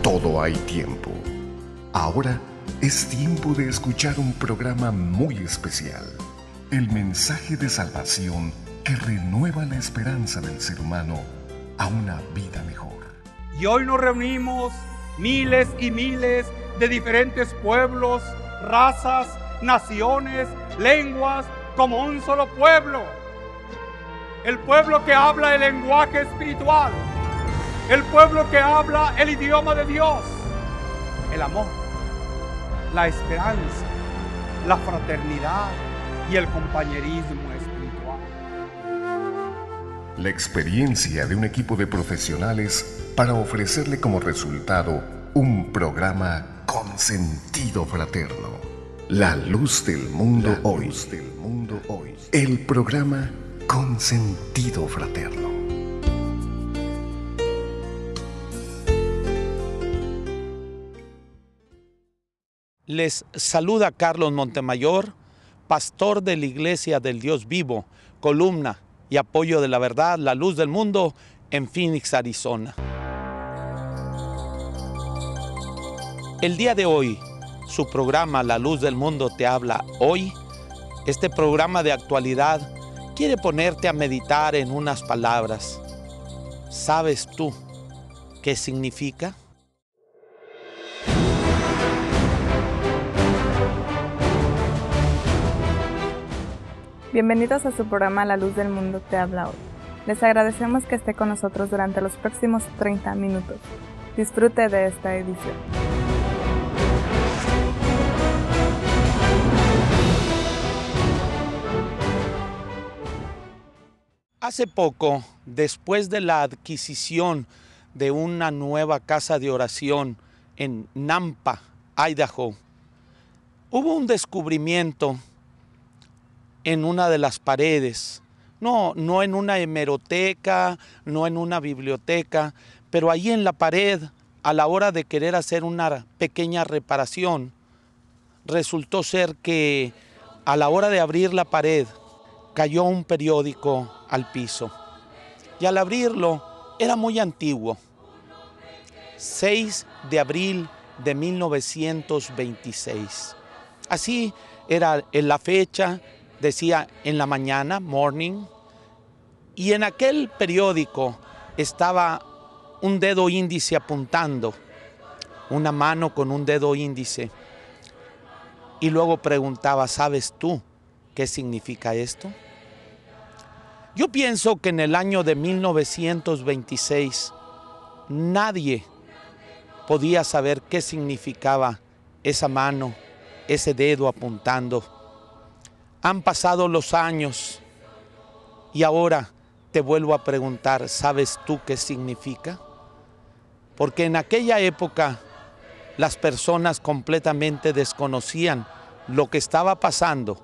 todo hay tiempo. Ahora es tiempo de escuchar un programa muy especial. El mensaje de salvación que renueva la esperanza del ser humano a una vida mejor. Y hoy nos reunimos miles y miles de diferentes pueblos, razas, naciones, lenguas, como un solo pueblo. El pueblo que habla el lenguaje espiritual. El pueblo que habla el idioma de Dios. El amor, la esperanza, la fraternidad y el compañerismo espiritual. La experiencia de un equipo de profesionales para ofrecerle como resultado un programa con sentido fraterno. La luz del mundo hoy. El programa con sentido fraterno. Les saluda Carlos Montemayor, pastor de la Iglesia del Dios Vivo, columna y apoyo de la verdad, la luz del mundo, en Phoenix, Arizona. El día de hoy, su programa La Luz del Mundo te habla hoy. Este programa de actualidad quiere ponerte a meditar en unas palabras. ¿Sabes tú qué significa? Bienvenidos a su programa La Luz del Mundo te habla hoy. Les agradecemos que esté con nosotros durante los próximos 30 minutos. Disfrute de esta edición. Hace poco, después de la adquisición de una nueva casa de oración en Nampa, Idaho, hubo un descubrimiento en una de las paredes, no en una hemeroteca, no en una biblioteca, pero ahí en la pared, a la hora de querer hacer una pequeña reparación, resultó ser que a la hora de abrir la pared, cayó un periódico al piso. Y al abrirlo, era muy antiguo. 6 de abril de 1926. Así era en la fecha. Decía en la mañana, morning, y en aquel periódico estaba un dedo índice apuntando, una mano con un dedo índice, y luego preguntaba, ¿sabes tú qué significa esto? Yo pienso que en el año de 1926 nadie podía saber qué significaba esa mano, ese dedo apuntando. Han pasado los años y ahora te vuelvo a preguntar, ¿sabes tú qué significa? Porque en aquella época las personas completamente desconocían lo que estaba pasando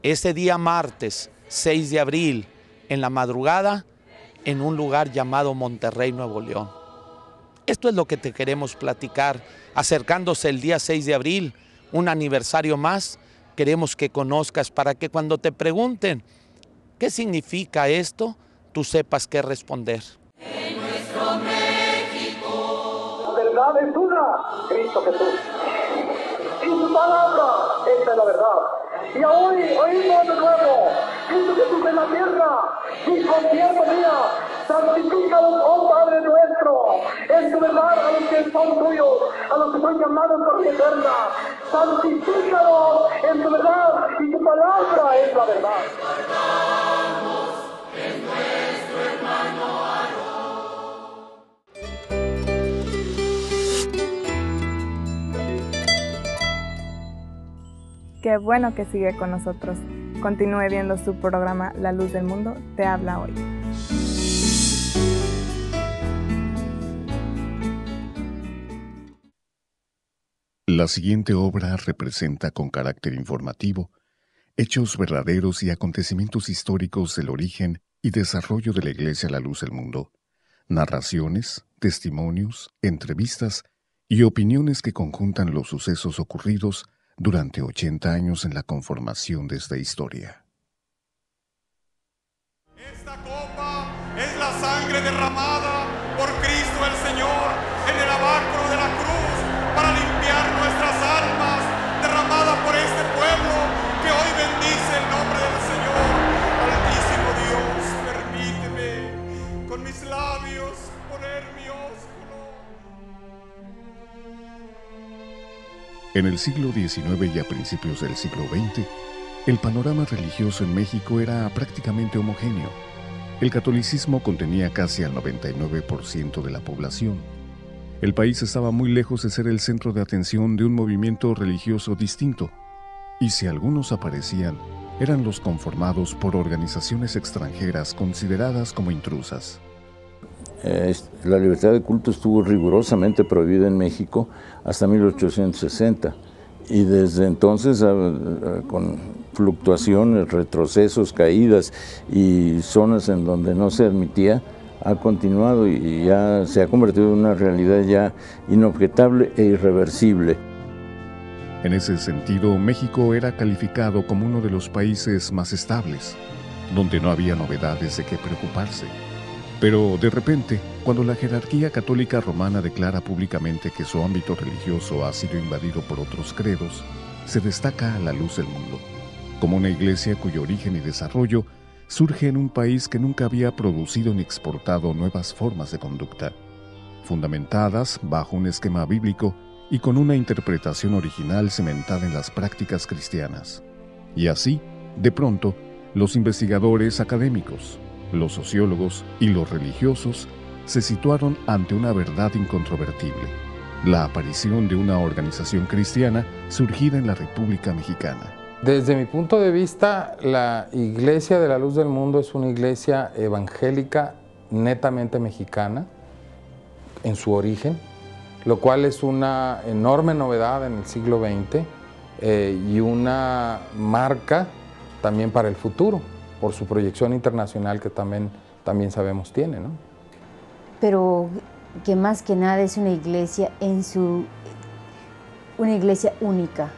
ese día martes 6 de abril en la madrugada en un lugar llamado Monterrey, Nuevo León. Esto es lo que te queremos platicar, acercándose el día 6 de abril, un aniversario más. Queremos que conozcas para que cuando te pregunten qué significa esto, tú sepas qué responder. En nuestro México, la verdad es una, Cristo Jesús. Y su palabra, esta es la verdad. Y hoy oímos de nuevo, Cristo Jesús en la tierra, y con tierra mía, santifícalos, oh Padre nuestro, en tu verdad a los que son tuyos, a los que son llamados por mi eterna. Santifícalos en tu verdad, y tu palabra es la verdad. En nuestro hermano Qué bueno que sigue con nosotros. Continúe viendo su programa La Luz del Mundo te habla hoy. La siguiente obra representa con carácter informativo hechos verdaderos y acontecimientos históricos del origen y desarrollo de la Iglesia La Luz del Mundo, narraciones, testimonios, entrevistas y opiniones que conjuntan los sucesos ocurridos durante 80 años en la conformación de esta historia. Esta copa es la sangre derramada por Cristo el Señor en el lavacro de la cruz. En el siglo XIX y a principios del siglo XX, el panorama religioso en México era prácticamente homogéneo. El catolicismo contenía casi al 99% de la población. El país estaba muy lejos de ser el centro de atención de un movimiento religioso distinto, y si algunos aparecían, eran los conformados por organizaciones extranjeras consideradas como intrusas. La libertad de culto estuvo rigurosamente prohibida en México hasta 1860 y desde entonces, con fluctuaciones, retrocesos, caídas y zonas en donde no se admitía, ha continuado y ya se ha convertido en una realidad ya inobjetable e irreversible. En ese sentido, México era calificado como uno de los países más estables, donde no había novedades de qué preocuparse. Pero de repente, cuando la jerarquía católica romana declara públicamente que su ámbito religioso ha sido invadido por otros credos, se destaca a la luz del mundo, como una iglesia cuyo origen y desarrollo surge en un país que nunca había producido ni exportado nuevas formas de conducta, fundamentadas bajo un esquema bíblico y con una interpretación original cimentada en las prácticas cristianas. Y así, de pronto, los investigadores académicos, los sociólogos y los religiosos se situaron ante una verdad incontrovertible: la aparición de una organización cristiana surgida en la República Mexicana. Desde mi punto de vista, la Iglesia de la Luz del Mundo es una iglesia evangélica netamente mexicana en su origen, lo cual es una enorme novedad en el siglo XX y una marca también para el futuro, por su proyección internacional que también sabemos tiene, ¿no? Pero que más que nada es una iglesia una iglesia única,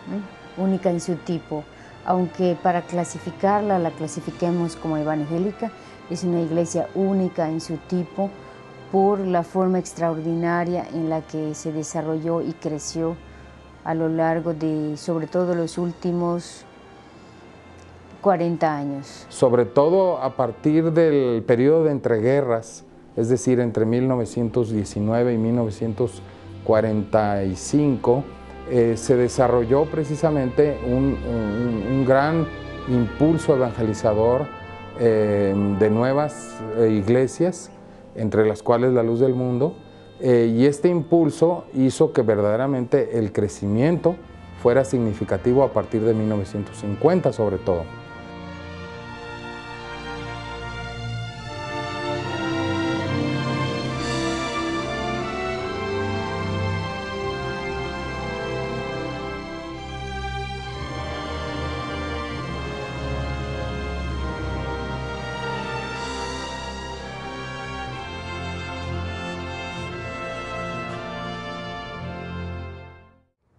¿no? Única en su tipo, aunque para clasificarla la clasifiquemos como evangélica, es una iglesia única en su tipo por la forma extraordinaria en la que se desarrolló y creció a lo largo de, sobre todo, los últimos 40 años. Sobre todo a partir del periodo de entreguerras, es decir, entre 1919 y 1945, se desarrolló precisamente un gran impulso evangelizador de nuevas iglesias, entre las cuales la Luz del Mundo, y este impulso hizo que verdaderamente el crecimiento fuera significativo a partir de 1950 sobre todo.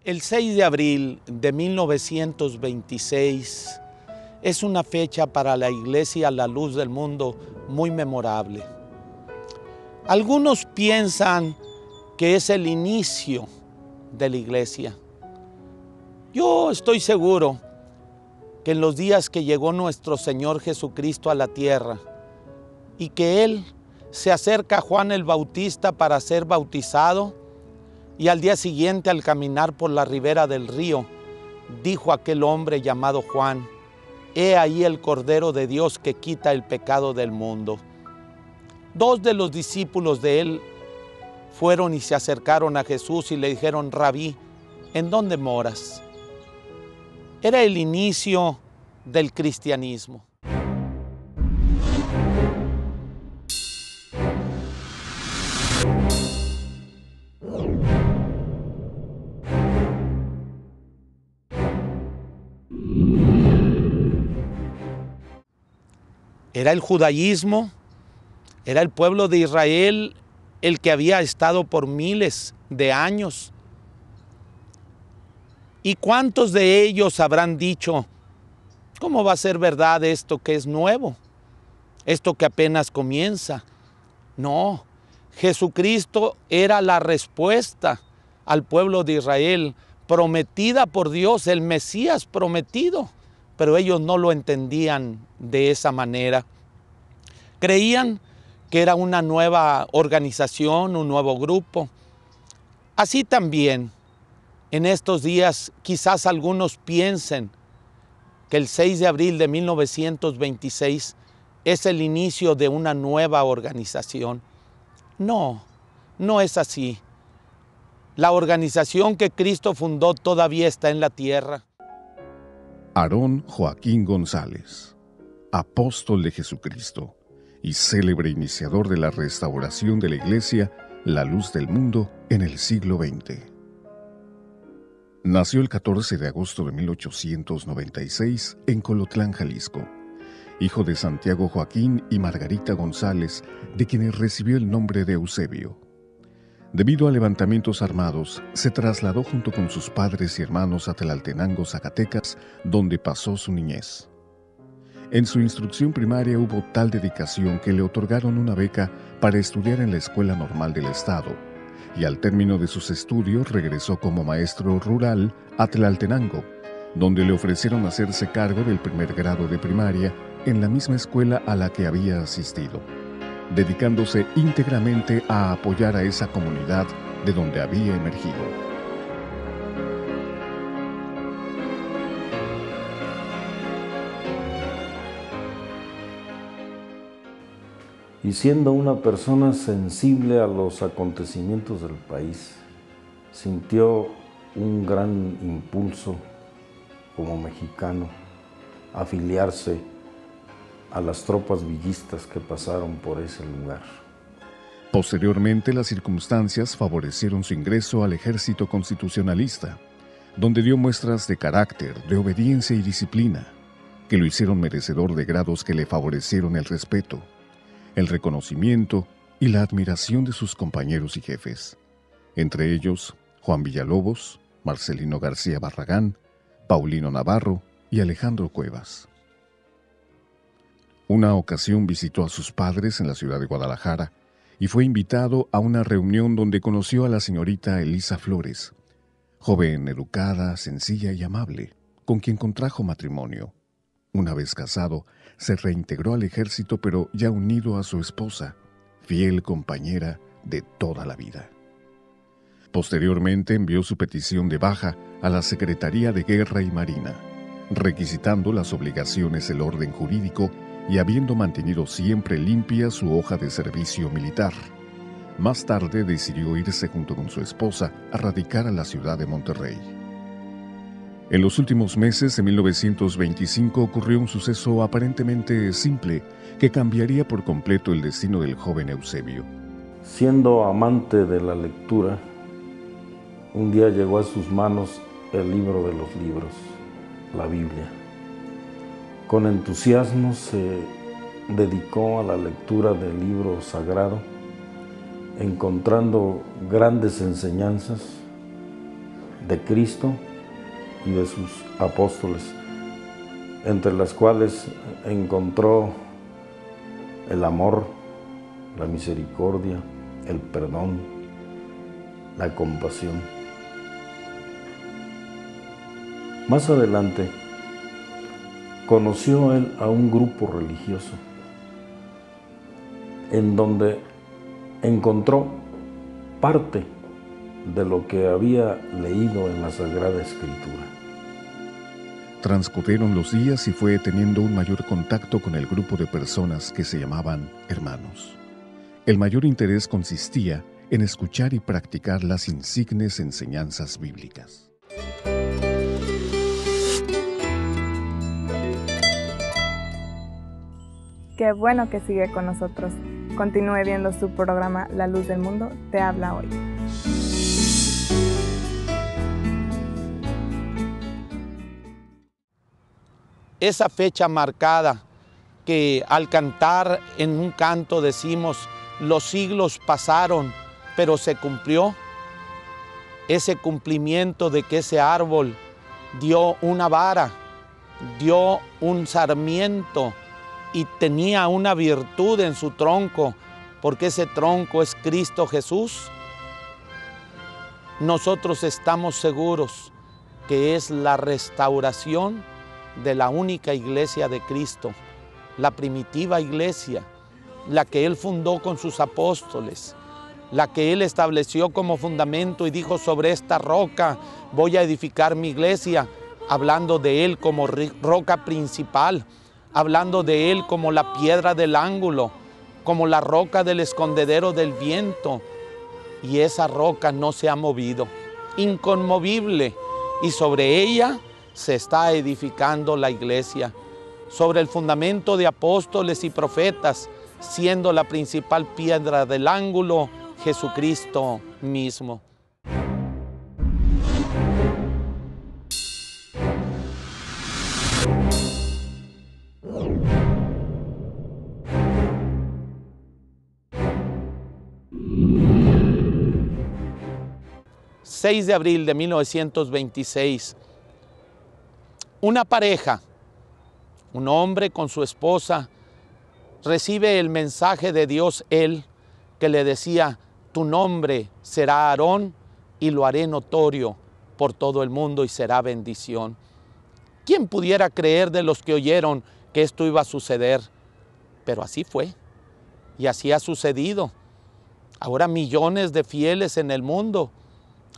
El 6 de abril de 1926 es una fecha para la Iglesia La Luz del Mundo muy memorable. Algunos piensan que es el inicio de la Iglesia. Yo estoy seguro que en los días que llegó nuestro Señor Jesucristo a la tierra y que Él se acerca a Juan el Bautista para ser bautizado, y al día siguiente, al caminar por la ribera del río, dijo aquel hombre llamado Juan: «He ahí el Cordero de Dios que quita el pecado del mundo». Dos de los discípulos de él fueron y se acercaron a Jesús y le dijeron: «Rabí, ¿en dónde moras?». Era el inicio del cristianismo. Era el judaísmo, era el pueblo de Israel el que había estado por miles de años. ¿Y cuántos de ellos habrán dicho: ¿cómo va a ser verdad esto que es nuevo? Esto que apenas comienza. No, Jesucristo era la respuesta al pueblo de Israel, prometida por Dios, el Mesías prometido. Pero ellos no lo entendían de esa manera. Creían que era una nueva organización, un nuevo grupo. Así también En estos días quizás algunos piensen que el 6 de abril de 1926 es el inicio de una nueva organización. No, no es así. La organización que Cristo fundó todavía está en la tierra. Aarón Joaquín González, apóstol de Jesucristo y célebre iniciador de la restauración de la Iglesia, la luz del mundo en el siglo XX. Nació el 14 de agosto de 1896 en Colotlán, Jalisco, hijo de Santiago Joaquín y Margarita González, de quienes recibió el nombre de Eusebio. Debido a levantamientos armados, se trasladó junto con sus padres y hermanos a Tlaltenango, Zacatecas, donde pasó su niñez. En su instrucción primaria hubo tal dedicación que le otorgaron una beca para estudiar en la Escuela Normal del Estado, y al término de sus estudios regresó como maestro rural a Tlaltenango, donde le ofrecieron hacerse cargo del primer grado de primaria en la misma escuela a la que había asistido, dedicándose íntegramente a apoyar a esa comunidad de donde había emergido. Y siendo una persona sensible a los acontecimientos del país, sintió un gran impulso como mexicano a afiliarse a las tropas villistas que pasaron por ese lugar. Posteriormente, las circunstancias favorecieron su ingreso al ejército constitucionalista, donde dio muestras de carácter, de obediencia y disciplina, que lo hicieron merecedor de grados que le favorecieron el respeto, el reconocimiento y la admiración de sus compañeros y jefes, entre ellos Juan Villalobos, Marcelino García Barragán, Paulino Navarro y Alejandro Cuevas. Una ocasión visitó a sus padres en la ciudad de Guadalajara y fue invitado a una reunión donde conoció a la señorita Elisa Flores, joven educada, sencilla y amable, con quien contrajo matrimonio. Una vez casado, se reintegró al ejército, pero ya unido a su esposa, fiel compañera de toda la vida. Posteriormente envió su petición de baja a la Secretaría de Guerra y Marina, requisitando las obligaciones del orden jurídico y habiendo mantenido siempre limpia su hoja de servicio militar. Más tarde decidió irse junto con su esposa a radicar a la ciudad de Monterrey. En los últimos meses de 1925 ocurrió un suceso aparentemente simple que cambiaría por completo el destino del joven Eusebio. Siendo amante de la lectura, un día llegó a sus manos el libro de los libros, la Biblia. Con entusiasmo se dedicó a la lectura del libro sagrado, encontrando grandes enseñanzas de Cristo y de sus apóstoles, entre las cuales encontró el amor, la misericordia, el perdón, la compasión. Más adelante, conoció él a un grupo religioso en donde encontró parte de lo que había leído en la Sagrada Escritura. Transcurrieron los días y fue teniendo un mayor contacto con el grupo de personas que se llamaban hermanos. El mayor interés consistía en escuchar y practicar las insignes enseñanzas bíblicas. Qué bueno que sigue con nosotros. Continúe viendo su programa La Luz del Mundo te habla hoy. Esa fecha marcada que al cantar en un canto decimos, los siglos pasaron, pero se cumplió. Ese cumplimiento de que ese árbol dio una vara, dio un sarmiento y tenía una virtud en su tronco, porque ese tronco es Cristo Jesús. Nosotros estamos seguros que es la restauración de la única iglesia de Cristo, la primitiva iglesia, la que Él fundó con sus apóstoles, la que Él estableció como fundamento y dijo: sobre esta roca voy a edificar mi iglesia, hablando de Él como roca principal, hablando de Él como la piedra del ángulo, como la roca del escondedero del viento. Y esa roca no se ha movido, inconmovible, y sobre ella se está edificando la iglesia, sobre el fundamento de apóstoles y profetas, siendo la principal piedra del ángulo Jesucristo mismo. ...6 de abril de 1926... una pareja, un hombre con su esposa, recibe el mensaje de Dios, él, que le decía: tu nombre será Aarón y lo haré notorio por todo el mundo y será bendición. ¿Quién pudiera creer de los que oyeron que esto iba a suceder? Pero así fue, y así ha sucedido. Ahora millones de fieles en el mundo,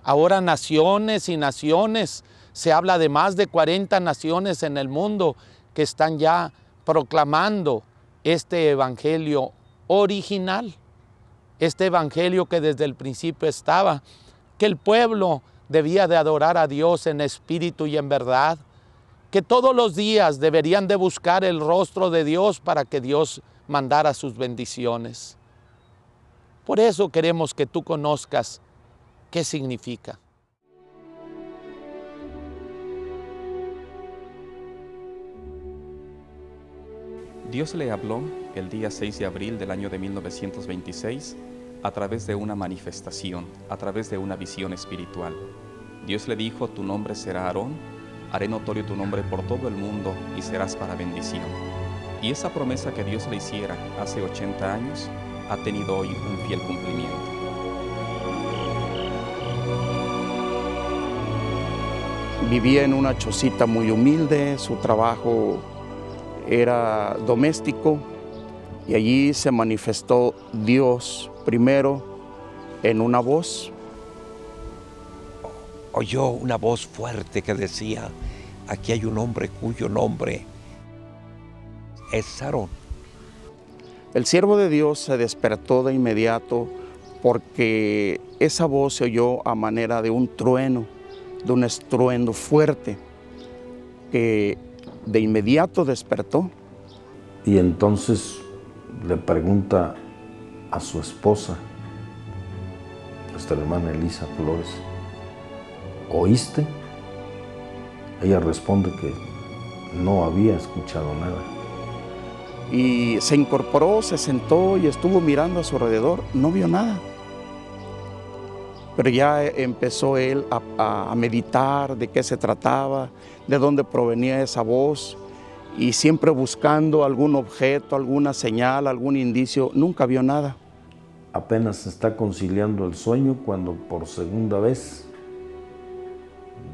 ahora naciones y naciones. Se habla de más de 40 naciones en el mundo que están ya proclamando este evangelio original, este evangelio que desde el principio estaba, que el pueblo debía de adorar a Dios en espíritu y en verdad, que todos los días deberían de buscar el rostro de Dios para que Dios mandara sus bendiciones. Por eso queremos que tú conozcas qué significa. Dios le habló el día 6 de abril del año de 1926 a través de una manifestación, a través de una visión espiritual. Dios le dijo: tu nombre será Aarón, haré notorio tu nombre por todo el mundo y serás para bendición. Y esa promesa que Dios le hiciera hace 80 años ha tenido hoy un fiel cumplimiento. Vivía en una chocita muy humilde, su trabajo era doméstico, y allí se manifestó Dios primero en una voz. Oyó una voz fuerte que decía: aquí hay un hombre cuyo nombre es Aarón. El siervo de Dios se despertó de inmediato, porque esa voz se oyó a manera de un trueno, de un estruendo fuerte, que de inmediato despertó. Y entonces le pregunta a su esposa, nuestra hermana Elisa Flores: ¿oíste? Ella responde que no había escuchado nada. Y se incorporó, se sentó y estuvo mirando a su alrededor, no vio nada. Pero ya empezó él a meditar de qué se trataba, de dónde provenía esa voz, y siempre buscando algún objeto, alguna señal, algún indicio. Nunca vio nada. Apenas está conciliando el sueño cuando por segunda vez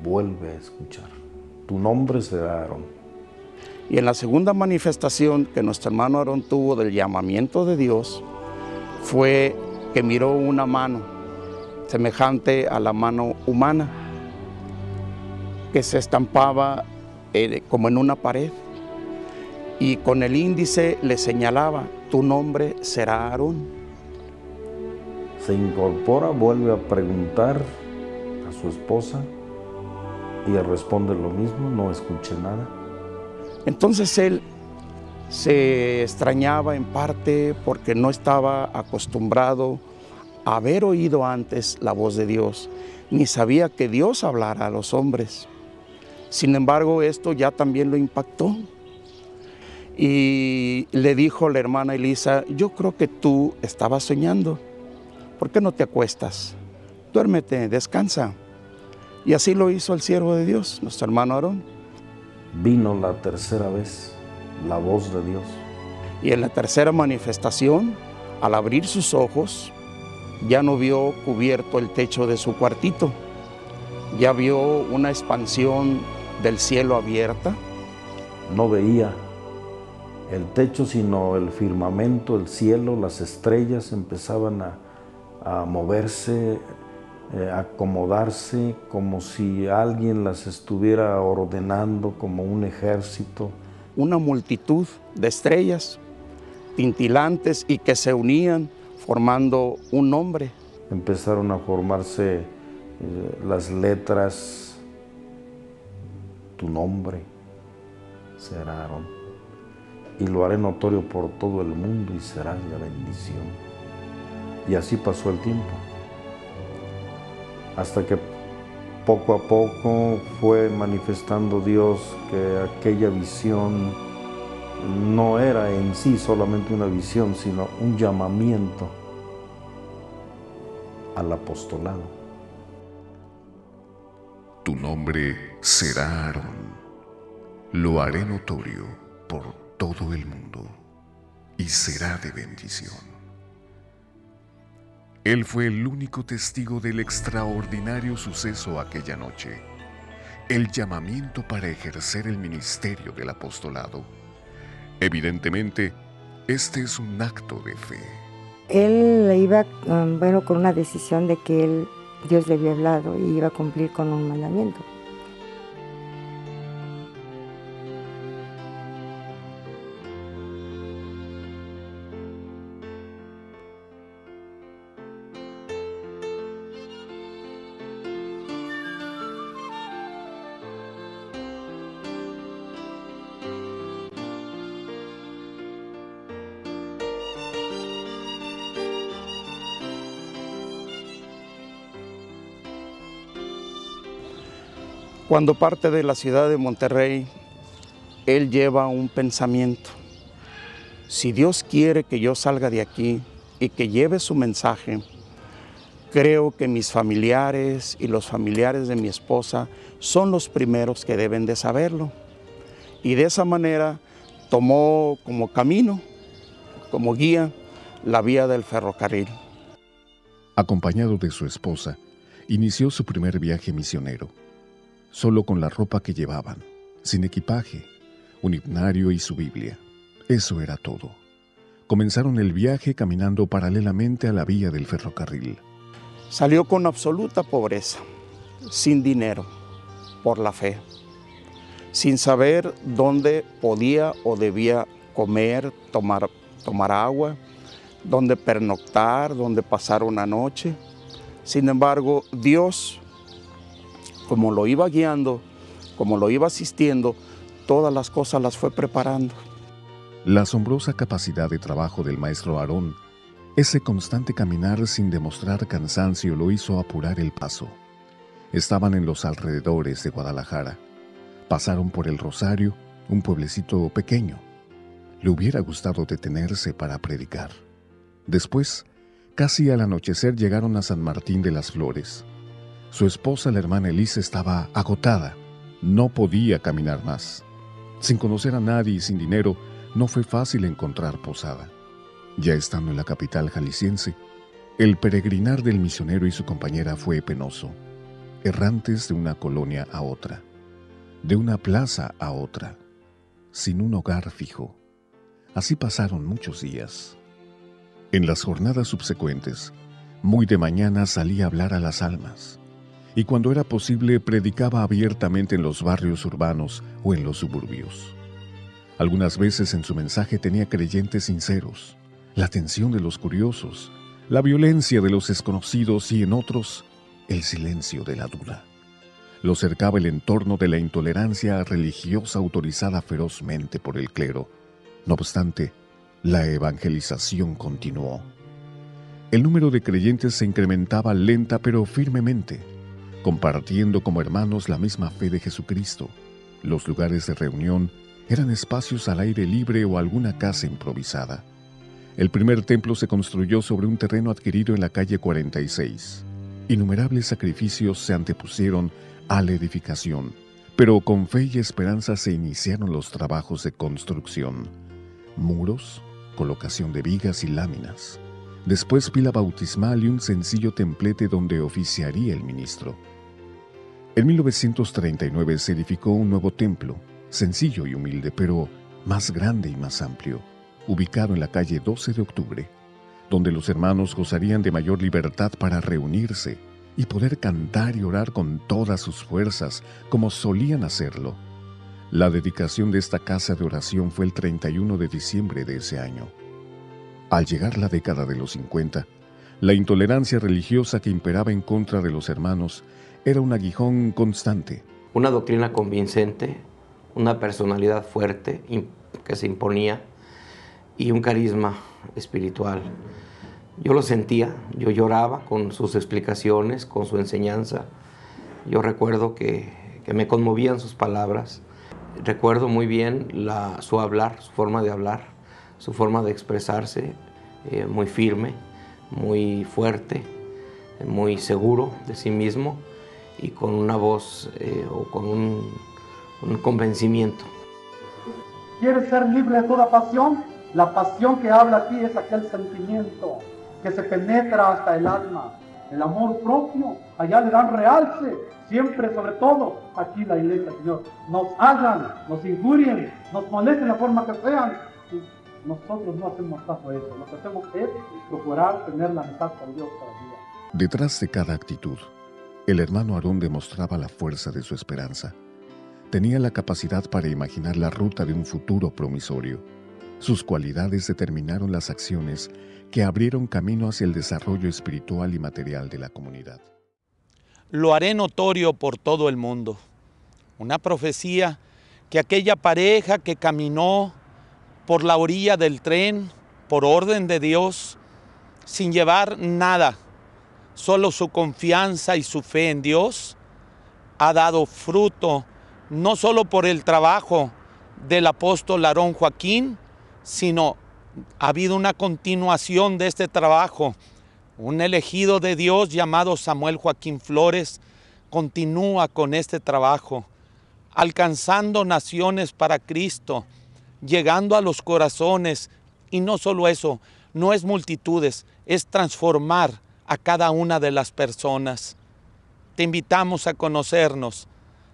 vuelve a escuchar: tu nombre será Aarón. Y en la segunda manifestación que nuestro hermano Aarón tuvo del llamamiento de Dios, fue que miró una mano semejante a la mano humana, que se estampaba como en una pared, y con el índice le señalaba: tu nombre será Aarón. Se incorpora, vuelve a preguntar a su esposa, y ella responde lo mismo: no escuché nada. Entonces él se extrañaba en parte porque no estaba acostumbrado a haber oído antes la voz de Dios, ni sabía que Dios hablara a los hombres. Sin embargo, esto ya también lo impactó. Y le dijo la hermana Elisa: yo creo que tú estabas soñando. ¿Por qué no te acuestas? Duérmete, descansa. Y así lo hizo el siervo de Dios, nuestro hermano Aarón. Vino la tercera vez la voz de Dios. Y en la tercera manifestación, al abrir sus ojos, ya no vio cubierto el techo de su cuartito, ya vio una expansión del cielo abierta. No veía el techo, sino el firmamento, el cielo, las estrellas empezaban a a moverse, a acomodarse, como si alguien las estuviera ordenando como un ejército. Una multitud de estrellas tintilantes y que se unían formando un nombre. Empezaron a formarse las letras, tu nombre será Aarón, y lo haré notorio por todo el mundo y serás de bendición. Y así pasó el tiempo, hasta que poco a poco fue manifestando Dios que aquella visión no era en sí solamente una visión, sino un llamamiento al apostolado. Tu nombre será Aarón, lo haré notorio por todo el mundo y será de bendición. Él fue el único testigo del extraordinario suceso aquella noche, el llamamiento para ejercer el ministerio del apostolado. Evidentemente, este es un acto de fe. Él iba, con una decisión de que Dios le había hablado y iba a cumplir con un mandamiento. Cuando parte de la ciudad de Monterrey, él lleva un pensamiento. Si Dios quiere que yo salga de aquí y que lleve su mensaje, creo que mis familiares y los familiares de mi esposa son los primeros que deben de saberlo. Y de esa manera tomó como camino, como guía, la vía del ferrocarril. Acompañado de su esposa, inició su primer viaje misionero. Solo con la ropa que llevaban, sin equipaje, un himnario y su Biblia. Eso era todo. Comenzaron el viaje caminando paralelamente a la vía del ferrocarril. Salió con absoluta pobreza, sin dinero, por la fe, sin saber dónde podía o debía comer, tomar agua, dónde pernoctar, dónde pasar una noche. Sin embargo, Dios, como lo iba guiando, como lo iba asistiendo, todas las cosas las fue preparando. La asombrosa capacidad de trabajo del maestro Aarón, ese constante caminar sin demostrar cansancio, lo hizo apurar el paso. Estaban en los alrededores de Guadalajara. Pasaron por el Rosario, un pueblecito pequeño. Le hubiera gustado detenerse para predicar. Después, casi al anochecer, llegaron a San Martín de las Flores. Su esposa, la hermana Elisa, estaba agotada. No podía caminar más. Sin conocer a nadie y sin dinero, no fue fácil encontrar posada. Ya estando en la capital jalisciense, el peregrinar del misionero y su compañera fue penoso. Errantes de una colonia a otra, de una plaza a otra, sin un hogar fijo. Así pasaron muchos días. En las jornadas subsecuentes, muy de mañana salía a hablar a las almas. Y cuando era posible predicaba abiertamente en los barrios urbanos o en los suburbios. Algunas veces en su mensaje tenía creyentes sinceros, la atención de los curiosos, la violencia de los desconocidos y en otros, el silencio de la duda. Lo cercaba el entorno de la intolerancia religiosa autorizada ferozmente por el clero. No obstante, la evangelización continuó. El número de creyentes se incrementaba lenta pero firmemente, compartiendo como hermanos la misma fe de Jesucristo. Los lugares de reunión eran espacios al aire libre o alguna casa improvisada. El primer templo se construyó sobre un terreno adquirido en la calle 46. Innumerables sacrificios se antepusieron a la edificación, pero con fe y esperanza se iniciaron los trabajos de construcción. Muros, colocación de vigas y láminas. Después pila bautismal y un sencillo templete donde oficiaría el ministro. En 1939 se edificó un nuevo templo, sencillo y humilde, pero más grande y más amplio, ubicado en la calle 12 de Octubre. donde los hermanos gozarían de mayor libertad para reunirse y poder cantar y orar con todas sus fuerzas, como solían hacerlo. La dedicación de esta casa de oración fue el 31 de diciembre de ese año. Al llegar la década de los 50, la intolerancia religiosa que imperaba en contra de los hermanos era un aguijón constante. Una doctrina convincente, una personalidad fuerte que se imponía y un carisma espiritual. Yo lo sentía, yo lloraba con sus explicaciones, con su enseñanza. Yo recuerdo que me conmovían sus palabras. Recuerdo muy bien su hablar, su forma de hablar, su forma de expresarse, muy firme, muy fuerte, muy seguro de sí mismo y con una voz o con un convencimiento. ¿Quieres ser libre de toda pasión? La pasión que habla aquí es aquel sentimiento que se penetra hasta el alma. El amor propio, allá le dan realce, siempre, sobre todo, aquí la iglesia, Señor. Nos hagan, nos injurien, nos molesten de la forma que sean. Nosotros no hacemos caso a eso. Lo que hacemos es procurar tener la amistad con Dios cada día. Detrás de cada actitud, el hermano Aarón demostraba la fuerza de su esperanza. Tenía la capacidad para imaginar la ruta de un futuro promisorio. Sus cualidades determinaron las acciones que abrieron camino hacia el desarrollo espiritual y material de la comunidad. Lo haré notorio por todo el mundo. Una profecía que aquella pareja que caminó por la orilla del tren, por orden de Dios, sin llevar nada, solo su confianza y su fe en Dios, ha dado fruto, no solo por el trabajo del apóstol Aarón Joaquín, sino ha habido una continuación de este trabajo. Un elegido de Dios llamado Samuel Joaquín Flores continúa con este trabajo, alcanzando naciones para Cristo, llegando a los corazones, y no solo eso, no es multitudes, es transformar a cada una de las personas. Te invitamos a conocernos.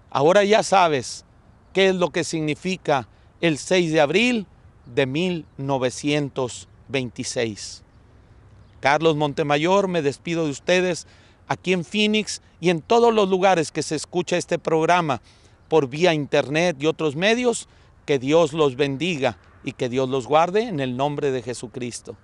Ahora ya sabes qué es lo que significa el 6 de abril de 1926. Carlos Montemayor, me despido de ustedes aquí en Phoenix y en todos los lugares que se escucha este programa por vía internet y otros medios. Que Dios los bendiga y que Dios los guarde en el nombre de Jesucristo.